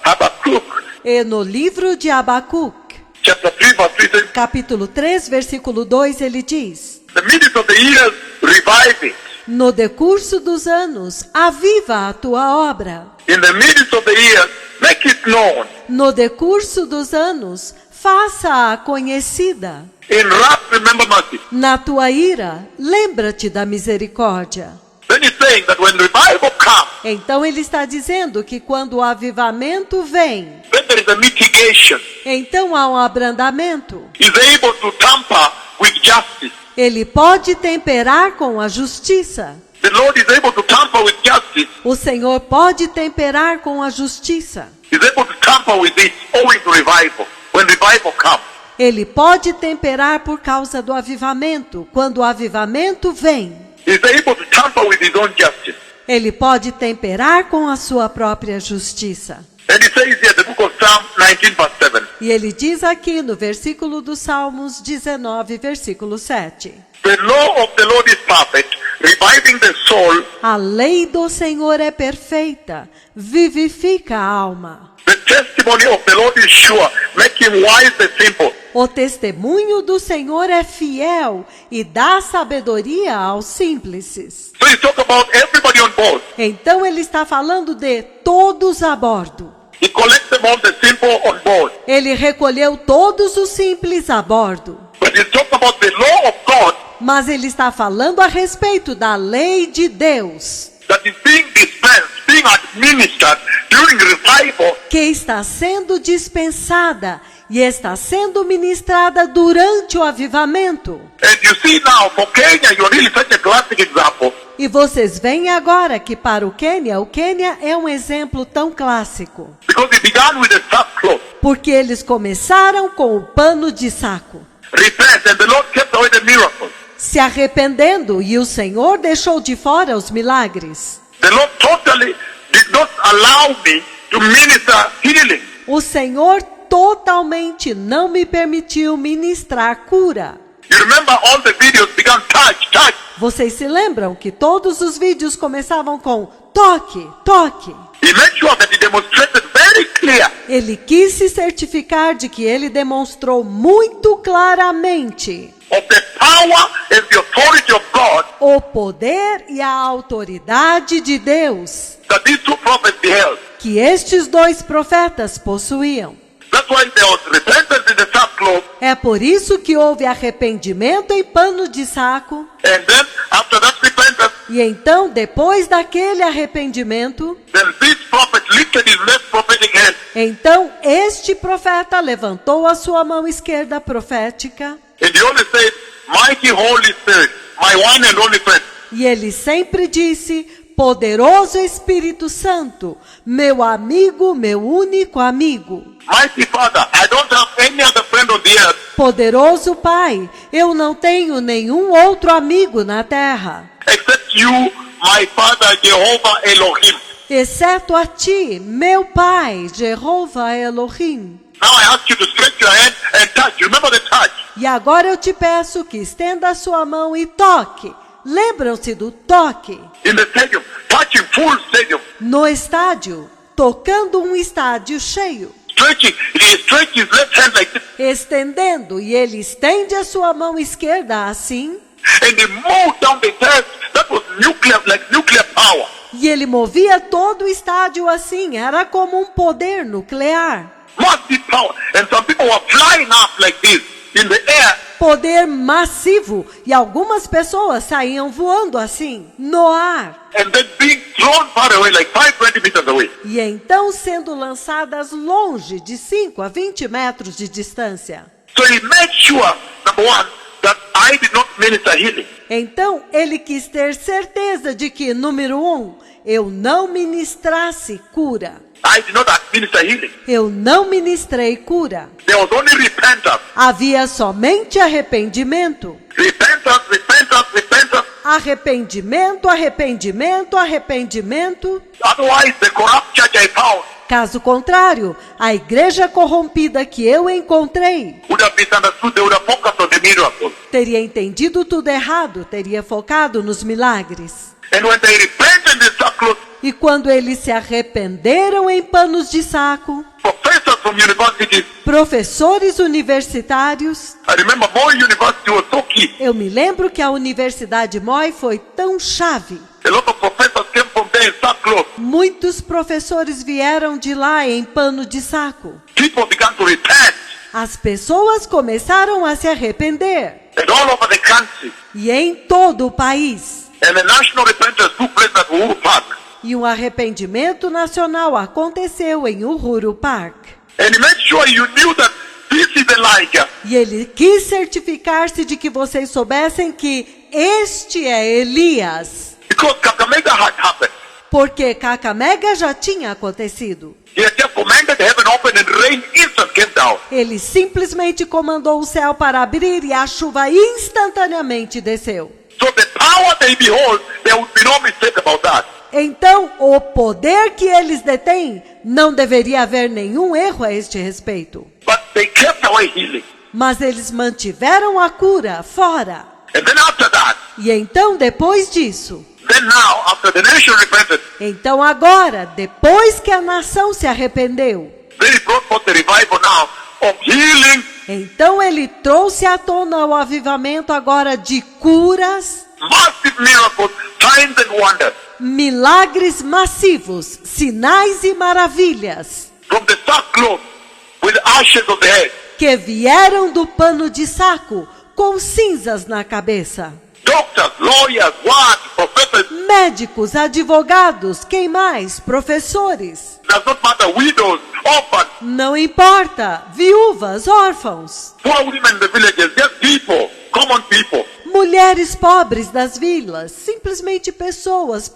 [SPEAKER 1] Habakkuk,
[SPEAKER 2] E no livro de Abacuque,
[SPEAKER 1] chapter 3, verse 3 says,
[SPEAKER 2] capítulo 3, versículo 2, ele diz:
[SPEAKER 1] the midst of the years, revive it.
[SPEAKER 2] No decurso dos anos, aviva a tua obra.
[SPEAKER 1] In the midst of the years, make it known.
[SPEAKER 2] No decurso dos anos, faça-a conhecida.
[SPEAKER 1] In wrath, remember mercy.
[SPEAKER 2] Na tua ira, lembra-te da misericórdia.
[SPEAKER 1] Then he's saying that when revival comes,
[SPEAKER 2] Então ele está dizendo que quando o avivamento vem,
[SPEAKER 1] then there is a mitigation.
[SPEAKER 2] então há um abrandamento.
[SPEAKER 1] He's able to tamper with justice.
[SPEAKER 2] Ele pode temperar com a justiça.
[SPEAKER 1] The Lord is able to tamper with justice.
[SPEAKER 2] O Senhor pode temperar com a justiça.
[SPEAKER 1] He's able to tamper with it owing to revival. When revival comes,
[SPEAKER 2] Ele pode temperar por causa do avivamento. Quando o avivamento vem,
[SPEAKER 1] he's able to tamper with his own justice.
[SPEAKER 2] ele pode temperar com a sua própria justiça.
[SPEAKER 1] And he says here, the book of Psalm 19, verse 7.
[SPEAKER 2] E ele diz aqui no versículo dos Salmos 19, versículo 7.
[SPEAKER 1] The law of the Lord is perfect, reviving the soul.
[SPEAKER 2] A lei do Senhor é perfeita, vivifica a alma.
[SPEAKER 1] The testimony of the Lord is sure, making wise the simple.
[SPEAKER 2] O testemunho do Senhor é fiel e dá sabedoria aos simples.
[SPEAKER 1] So he's talking about everybody on board.
[SPEAKER 2] Então ele está falando de todos a bordo.
[SPEAKER 1] He collects them all the simple on board.
[SPEAKER 2] Ele recolheu todos os simples a bordo.
[SPEAKER 1] But he's talking about the law of God
[SPEAKER 2] Mas ele está falando a respeito da lei de Deus,
[SPEAKER 1] that is being dispensed, being administered during revival.
[SPEAKER 2] que está sendo dispensada e está sendo ministrada durante o avivamento.
[SPEAKER 1] And you see now, for Kenya, you're really such a classic example.
[SPEAKER 2] E vocês veem agora que para o Quênia é um exemplo tão clássico.
[SPEAKER 1] Because it began with a sackcloth.
[SPEAKER 2] Porque eles começaram com o pano de saco,
[SPEAKER 1] Repent, and the Lord kept away the miracles.
[SPEAKER 2] se arrependendo, e o Senhor deixou de fora os milagres.
[SPEAKER 1] The Lord totally did not allow me to minister healing.
[SPEAKER 2] O Senhor totalmente não me permitiu ministrar cura.
[SPEAKER 1] You remember all the videos began touch, touch.
[SPEAKER 2] Vocês se lembram que todos os vídeos começavam com toque, toque.
[SPEAKER 1] He made sure that he demonstrated very clear
[SPEAKER 2] Ele quis se certificar de que ele demonstrou muito claramente
[SPEAKER 1] of the power and the authority of God
[SPEAKER 2] o poder e a autoridade de Deus
[SPEAKER 1] that these two prophets beheld.
[SPEAKER 2] que estes dois profetas possuíam.
[SPEAKER 1] That's why there was repentance in the sackcloth,
[SPEAKER 2] É por isso que houve arrependimento em pano de saco.
[SPEAKER 1] and then after that repentance,
[SPEAKER 2] E então, depois daquele arrependimento,
[SPEAKER 1] then this prophet lifted his left prophetic hand,
[SPEAKER 2] então este profeta levantou a sua mão esquerda profética
[SPEAKER 1] and he only said, "Mighty Holy Spirit, my one and only friend."
[SPEAKER 2] e ele sempre disse: Poderoso Espírito Santo, meu amigo, meu único amigo.
[SPEAKER 1] Mighty Father, I don't have any other friend on the earth
[SPEAKER 2] Poderoso Pai, eu não tenho nenhum outro amigo na terra,
[SPEAKER 1] except you, my Father, Jehovah Elohim.
[SPEAKER 2] exceto a ti, meu Pai, Jeová Elohim.
[SPEAKER 1] Now I ask you to stretch your hand and touch. Remember the touch.
[SPEAKER 2] E agora eu te peço que estenda a sua mão e toque. Lembram-se do toque?
[SPEAKER 1] In the stadium, touching full stadium,
[SPEAKER 2] No estádio, tocando um estádio cheio.
[SPEAKER 1] stretching. He stretched his left hand like this,
[SPEAKER 2] Estendendo, e ele estende a sua mão esquerda assim,
[SPEAKER 1] and he moved down the stairs. That was nuclear, like nuclear power.
[SPEAKER 2] e ele movia todo o estádio assim, era como um poder nuclear.
[SPEAKER 1] Massive power. And some people were flying up like this in the air.
[SPEAKER 2] Poder massivo, e algumas pessoas saíam voando assim, no ar,
[SPEAKER 1] And then being thrown far away, like 20 meters away.
[SPEAKER 2] e então sendo lançadas longe de 5 a 20 metros de distância.
[SPEAKER 1] So he made sure, number one, that I did not minister healing.
[SPEAKER 2] Então ele quis ter certeza de que, número 1, eu não ministrasse cura.
[SPEAKER 1] I did not administer healing.
[SPEAKER 2] Eu não ministrei cura.
[SPEAKER 1] There was only repentance.
[SPEAKER 2] Havia somente arrependimento.
[SPEAKER 1] Repentance, repentance, repentance.
[SPEAKER 2] Arrependimento, arrependimento, arrependimento.
[SPEAKER 1] Otherwise, the corrupt church I found
[SPEAKER 2] Caso contrário, a igreja corrompida que eu encontrei
[SPEAKER 1] would have misunderstood. They would have focused on the miracle.
[SPEAKER 2] teria entendido tudo errado, teria focado nos milagres.
[SPEAKER 1] And when they repented in sackcloth,
[SPEAKER 2] E quando eles se arrependeram em panos de saco,
[SPEAKER 1] professors from universities,
[SPEAKER 2] professores universitários,
[SPEAKER 1] I remember Moi University was so key.
[SPEAKER 2] eu me lembro que a Universidade Moi foi tão chave.
[SPEAKER 1] A lot of professors came from there in sackcloth.
[SPEAKER 2] Muitos professores vieram de lá em pano de saco.
[SPEAKER 1] People began to repent.
[SPEAKER 2] As pessoas começaram a se arrepender.
[SPEAKER 1] And all over the country.
[SPEAKER 2] E em todo o país.
[SPEAKER 1] And the national repentance took place at Uhuru Park.
[SPEAKER 2] E um arrependimento nacional aconteceu em Uhuru Park.
[SPEAKER 1] And he made sure you knew that this is Elijah.
[SPEAKER 2] E ele quis certificar-se de que vocês soubessem que este é Elias.
[SPEAKER 1] Because Kakamega had happened.
[SPEAKER 2] Porque Kakamega já tinha acontecido.
[SPEAKER 1] He had just commanded heaven open and rain instant came down.
[SPEAKER 2] Ele simplesmente comandou o céu para abrir e a chuva instantaneamente desceu.
[SPEAKER 1] So the power they behold, there would be no mistake about that.
[SPEAKER 2] Então, o poder que eles detêm, não deveria haver nenhum erro a este respeito.
[SPEAKER 1] But they kept away healing.
[SPEAKER 2] Mas eles mantiveram a cura fora.
[SPEAKER 1] And then after that,
[SPEAKER 2] E então, depois disso,
[SPEAKER 1] then now, after the nation repented,
[SPEAKER 2] então agora, depois que a nação se arrependeu,
[SPEAKER 1] they brought forth the revival now of healing,
[SPEAKER 2] então ele trouxe à tona o avivamento agora de curas,
[SPEAKER 1] massive miracles, signs and wonders.
[SPEAKER 2] milagres massivos, sinais e maravilhas,
[SPEAKER 1] From the sackcloth with ashes of the head.
[SPEAKER 2] que vieram do pano de saco, com cinzas na cabeça.
[SPEAKER 1] Doctors, lawyers, what, professors,
[SPEAKER 2] Médicos, advogados, quem mais? Professores.
[SPEAKER 1] does not matter, widows, orphans,
[SPEAKER 2] Não importa, viúvas, órfãos,
[SPEAKER 1] poor women in the villages, just people, common people.
[SPEAKER 2] mulheres pobres das vilas, simplesmente pessoas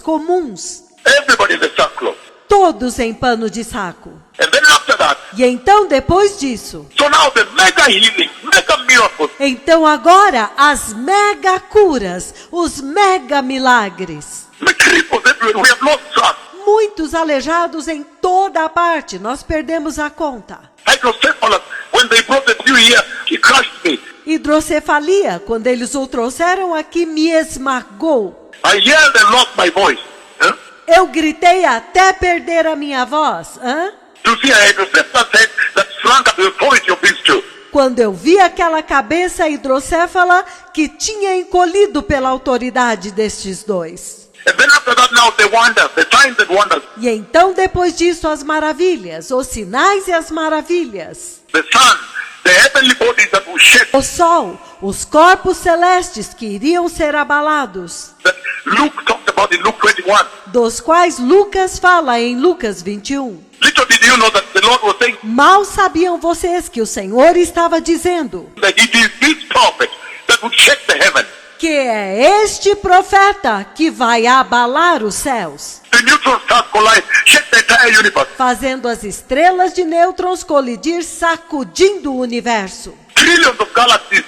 [SPEAKER 2] comuns,
[SPEAKER 1] Everybody in the sackcloth.
[SPEAKER 2] todos em pano de saco.
[SPEAKER 1] And then after that,
[SPEAKER 2] E então, depois disso,
[SPEAKER 1] so now the mega healing, mega miracles,
[SPEAKER 2] então agora as mega curas, os mega milagres.
[SPEAKER 1] cripples everywhere, we have lost track.
[SPEAKER 2] Muitos aleijados em toda a parte, nós perdemos a conta.
[SPEAKER 1] Hydrocephalus, when they brought the few here, he crushed me.
[SPEAKER 2] Hidrocefalia, quando eles o trouxeram aqui, me esmagou.
[SPEAKER 1] I yelled and lost my voice. Huh?
[SPEAKER 2] Eu gritei até perder a minha voz. Hã?
[SPEAKER 1] To see a hydrocephalus head that shrunk at the authority of these two.
[SPEAKER 2] Quando eu vi aquela cabeça hidrocéfala que tinha encolhido pela autoridade destes dois.
[SPEAKER 1] And then after that now the wonders, the signs and wonders.
[SPEAKER 2] E então, depois disso, as maravilhas, os sinais e as maravilhas.
[SPEAKER 1] The sun, the heavenly bodies that will shake,
[SPEAKER 2] O sol, os corpos celestes que iriam ser abalados,
[SPEAKER 1] that Luke talked about in Luke 21.
[SPEAKER 2] dos quais Lucas fala em Lucas 21.
[SPEAKER 1] Little did you know that the Lord was saying
[SPEAKER 2] Mal sabiam vocês que o Senhor estava dizendo
[SPEAKER 1] that it is this prophet that would shake the heaven.
[SPEAKER 2] que é este profeta que vai abalar os céus,
[SPEAKER 1] The neutron stars collide, shake the entire universe.
[SPEAKER 2] fazendo as estrelas de nêutrons colidir, sacudindo o universo.
[SPEAKER 1] Trillions of galaxies,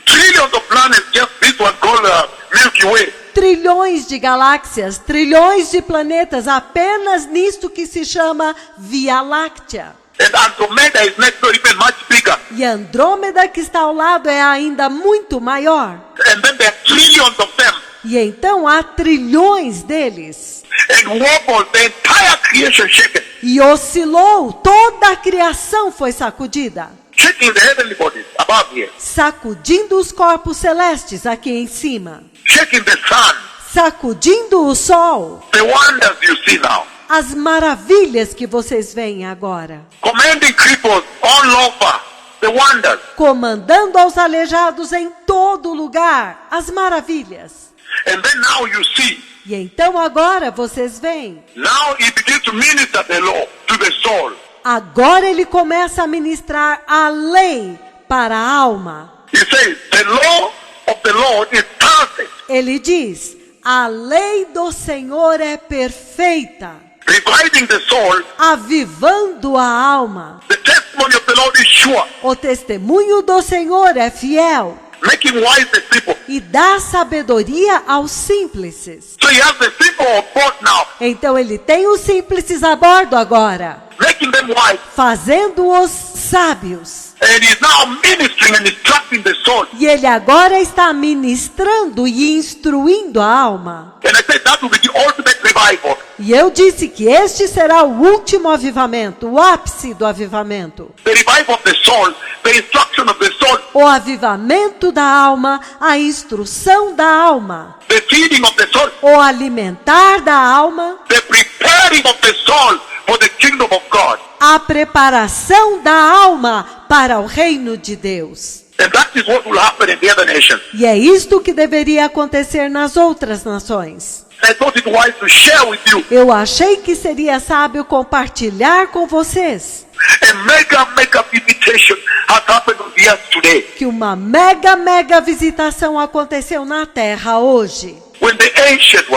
[SPEAKER 1] trillions of planets, just this one called Milky Way.
[SPEAKER 2] Trilhões de galáxias, trilhões de planetas, apenas nisto que se chama Via Láctea.
[SPEAKER 1] And Andromeda is next door, even much bigger.
[SPEAKER 2] E Andrômeda, que está ao lado, é ainda muito maior.
[SPEAKER 1] And then there are trillions of them.
[SPEAKER 2] E então há trilhões deles.
[SPEAKER 1] And wobbled, the entire creation shaken.
[SPEAKER 2] E oscilou, toda a criação foi sacudida.
[SPEAKER 1] Shaking the heavenly bodies above here.
[SPEAKER 2] Sacudindo os corpos celestes aqui em cima.
[SPEAKER 1] Shaking the sun.
[SPEAKER 2] Sacudindo o sol.
[SPEAKER 1] The wonders you see now.
[SPEAKER 2] As maravilhas que vocês veem agora.
[SPEAKER 1] Commanding cripples all over. The wonders.
[SPEAKER 2] Comandando aos aleijados em todo lugar. As maravilhas.
[SPEAKER 1] And then now you see.
[SPEAKER 2] E então agora vocês veem.
[SPEAKER 1] Now he begins to minister the law to the soul.
[SPEAKER 2] Agora ele começa a ministrar a lei para a alma.
[SPEAKER 1] He says, the law of the Lord is perfect,
[SPEAKER 2] Ele diz, a lei do Senhor é perfeita,
[SPEAKER 1] reviving the soul.
[SPEAKER 2] avivando a alma.
[SPEAKER 1] The testimony of the Lord is sure.
[SPEAKER 2] O testemunho do Senhor é fiel.
[SPEAKER 1] making wise the people.
[SPEAKER 2] e dá sabedoria aos simples.
[SPEAKER 1] So he has the people on board now,
[SPEAKER 2] Então ele tem os simples a bordo agora,
[SPEAKER 1] making them wise.
[SPEAKER 2] fazendo-os sábios.
[SPEAKER 1] And he's now ministering and instructing the soul.
[SPEAKER 2] E ele agora está ministrando e instruindo a alma.
[SPEAKER 1] And I said that will be the ultimate revival.
[SPEAKER 2] E eu disse que este será o último avivamento, o ápice do avivamento.
[SPEAKER 1] The revival of the soul, the instruction of the soul,
[SPEAKER 2] O avivamento da alma, a instrução da alma,
[SPEAKER 1] the feeding of the soul,
[SPEAKER 2] o alimentar da alma,
[SPEAKER 1] the preparing of the soul for the kingdom of God.
[SPEAKER 2] a preparação da alma para o reino de Deus.
[SPEAKER 1] And that is what will happen in the other nations.
[SPEAKER 2] E é isto que deveria acontecer nas outras nações.
[SPEAKER 1] I thought it wise to share with you
[SPEAKER 2] Eu achei que seria sábio compartilhar com vocês
[SPEAKER 1] a mega visitation has happened on the earth today.
[SPEAKER 2] que uma mega visitação aconteceu na terra hoje.
[SPEAKER 1] When the ancient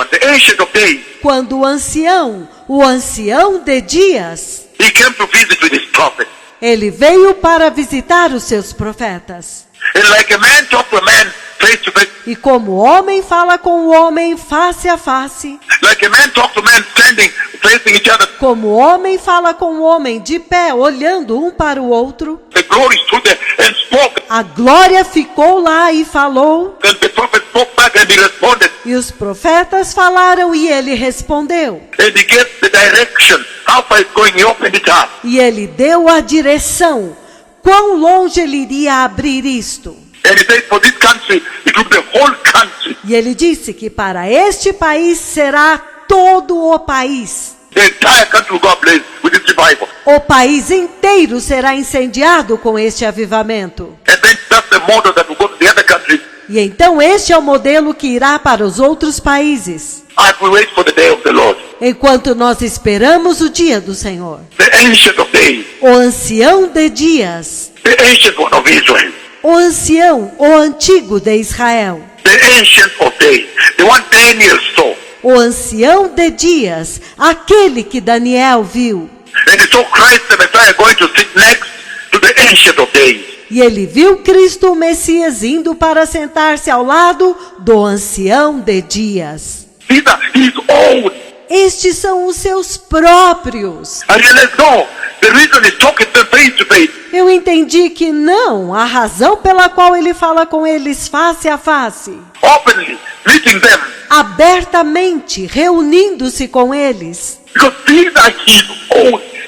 [SPEAKER 1] of days,
[SPEAKER 2] Quando o ancião de dias,
[SPEAKER 1] he came to visit with his prophets.
[SPEAKER 2] ele veio para visitar os seus profetas.
[SPEAKER 1] And like a man talks to a man face to face,
[SPEAKER 2] E como o homem fala com o homem face a face,
[SPEAKER 1] like a man talks to man standing, facing each other,
[SPEAKER 2] como o homem fala com o homem de pé, olhando um para o outro,
[SPEAKER 1] the glory stood there and spoke.
[SPEAKER 2] a glória ficou lá e falou,
[SPEAKER 1] Then the prophet spoke back and he responded.
[SPEAKER 2] e os profetas falaram e ele respondeu.
[SPEAKER 1] And he gave the direction, how far it's going, he opened it up.
[SPEAKER 2] E ele deu a direção, quão longe ele iria abrir isto.
[SPEAKER 1] And he said, for this country, it will be the whole country.
[SPEAKER 2] E ele disse que para este país será todo o país.
[SPEAKER 1] The entire country will go ablaze with this revival.
[SPEAKER 2] O país inteiro será incendiado com este avivamento.
[SPEAKER 1] And then that's the model that will go to the other countries
[SPEAKER 2] E então este é o modelo que irá para os outros países.
[SPEAKER 1] as we wait for the day of the Lord.
[SPEAKER 2] Enquanto nós esperamos o dia do Senhor.
[SPEAKER 1] The ancient of days,
[SPEAKER 2] O ancião de dias.
[SPEAKER 1] the ancient one of Israel,
[SPEAKER 2] O ancião, o antigo de Israel.
[SPEAKER 1] the ancient of days, the one Daniel saw.
[SPEAKER 2] O ancião de dias, aquele que Daniel viu.
[SPEAKER 1] And he saw Christ the Messiah going to sit next to the ancient of days.
[SPEAKER 2] E ele viu Cristo o Messias indo para sentar-se ao lado do ancião de dias.
[SPEAKER 1] These are his own.
[SPEAKER 2] Estes são os seus próprios.
[SPEAKER 1] I realized, no, the reason he's talking to them face to face,
[SPEAKER 2] Eu entendi que não, a razão pela qual ele fala com eles face a face,
[SPEAKER 1] openly, meeting them,
[SPEAKER 2] abertamente, reunindo-se com eles,
[SPEAKER 1] because these are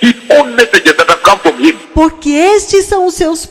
[SPEAKER 1] his own messages that have come from him.
[SPEAKER 2] porque estes são os seus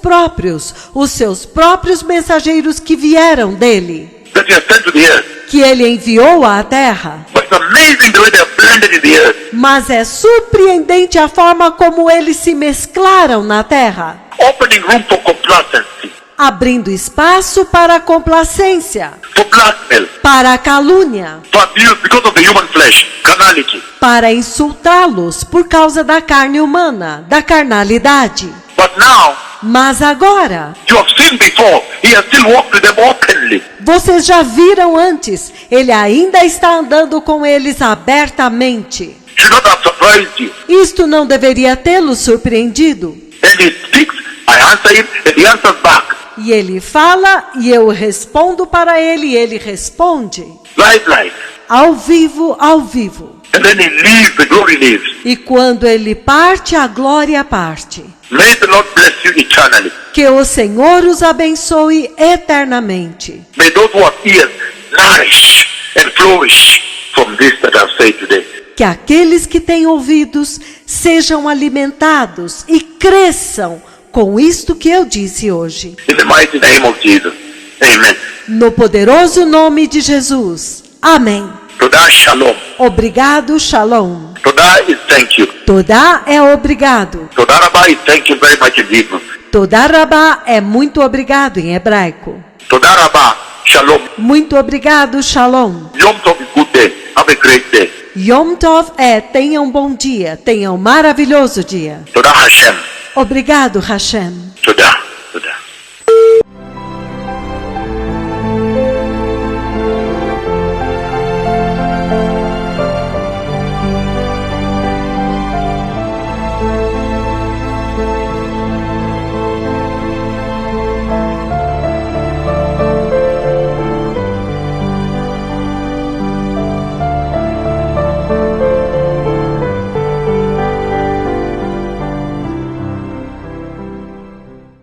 [SPEAKER 2] próprios mensageiros que vieram dele,
[SPEAKER 1] That he has sent to the earth.
[SPEAKER 2] que ele enviou à terra.
[SPEAKER 1] But it's amazing the way they are blended in the earth.
[SPEAKER 2] Mas é surpreendente a forma como eles se mesclaram na terra,
[SPEAKER 1] Opening room for complacency,
[SPEAKER 2] abrindo espaço para a complacência,
[SPEAKER 1] for blackmail,
[SPEAKER 2] para a calúnia,
[SPEAKER 1] for abuse because of the human flesh, carnality.
[SPEAKER 2] para insultá-los por causa da carne humana, da carnalidade.
[SPEAKER 1] But now,
[SPEAKER 2] Mas agora,
[SPEAKER 1] you have seen before, he has still walked with them openly.
[SPEAKER 2] vocês já viram antes, ele ainda está andando com eles abertamente.
[SPEAKER 1] Should not have surprised you.
[SPEAKER 2] Isto não deveria tê-los surpreendido.
[SPEAKER 1] And he speaks, I answer him, and he answers back.
[SPEAKER 2] E ele fala, e eu respondo para ele, e ele responde.
[SPEAKER 1] Live.
[SPEAKER 2] Ao vivo, ao vivo.
[SPEAKER 1] And then he leaves, the glory leaves.
[SPEAKER 2] E quando ele parte, a glória parte.
[SPEAKER 1] May the Lord bless you eternally.
[SPEAKER 2] Que o Senhor os abençoe eternamente.
[SPEAKER 1] May those who have ears nourish and flourish from this that I've said today.
[SPEAKER 2] Que aqueles que têm ouvidos sejam alimentados e cresçam com isto que eu disse hoje.
[SPEAKER 1] In the mighty name of Jesus. Amen.
[SPEAKER 2] No poderoso nome de Jesus. Amém.
[SPEAKER 1] Todah shalom.
[SPEAKER 2] Obrigado, Shalom.
[SPEAKER 1] Todah is thank you.
[SPEAKER 2] Todá é obrigado.
[SPEAKER 1] Todah Rabbah is thank you very much in Hebrew.
[SPEAKER 2] Todá Rabá é muito obrigado em hebraico.
[SPEAKER 1] Todah Rabbah, shalom.
[SPEAKER 2] Muito obrigado, Shalom.
[SPEAKER 1] Yom Tov is good day. Have a great day.
[SPEAKER 2] Yom Tov é tenha um bom dia, tenha um maravilhoso dia.
[SPEAKER 1] Todah Hashem.
[SPEAKER 2] Obrigado, Hashem.
[SPEAKER 1] Todah.